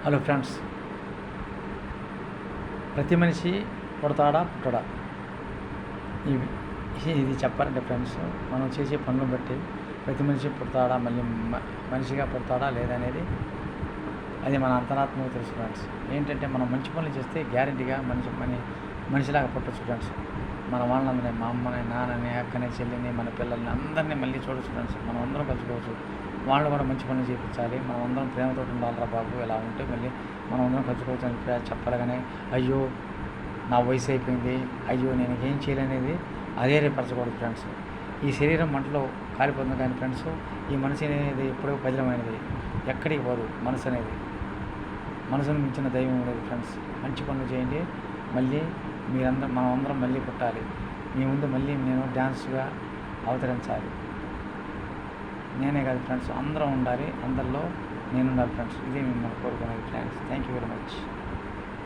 Hello friends, ప్రతి మనిషి పుడతాడా పుట్టడా ఇవి ఇది చెప్పాలంటే ఫ్రెండ్స్, మనం చేసే పనులను బట్టి ప్రతి మనిషి పుడతాడా, మళ్ళీ మనిషిగా పుడతాడా లేదనేది అది మన అంతరాత్మకు తెలుసు ఫ్రెండ్స్. ఏంటంటే మనం మంచి పనులు చేస్తే గ్యారెంటీగా మనిషిలాగా పుట్టచ్చు ఫ్రెండ్స్. మన వాళ్ళందరినీ, మా అమ్మని, నాన్నని, అక్కని, చెల్లిని, మన పిల్లల్ని అందరినీ మళ్ళీ చూడొచ్చు ఫ్రెండ్స్. మనం అందరం కలుసుకోవచ్చు. వాళ్ళు కూడా మంచి పనులు చేయించాలి. మనం అందరం ప్రేమతో ఉండాలిరా బాబు, ఇలా ఉంటే మళ్ళీ మనం అందరం కలుసుకోవచ్చు అని చెప్పాలి. కానీ అయ్యో నా వయసు అయిపోయింది, అయ్యో నేను ఏం చేయలేనేది అదే రేపరచకూడదు ఫ్రెండ్స్. ఈ శరీరం మంటలో కాలిపోతుంది కానీ ఫ్రెండ్స్, ఈ మనసు అనేది ఎప్పుడూ పదిలమైనది, ఎక్కడికి పోదు. మనసును మించిన దైవం లేదు ఫ్రెండ్స్. మంచి పనులు చేయండి, మళ్ళీ మనం అందరం మళ్ళీ పుట్టాలి. మీ ముందు మళ్ళీ నేను డ్యాన్స్గా అవతరించాలి. నేనే కాదు ఫ్రెండ్స్, అందరం ఉండాలి. అందరిలో నేను ఉండాలి ఫ్రెండ్స్. ఇదే మిమ్మల్ని కోరుకునేది friends. Thank you very much.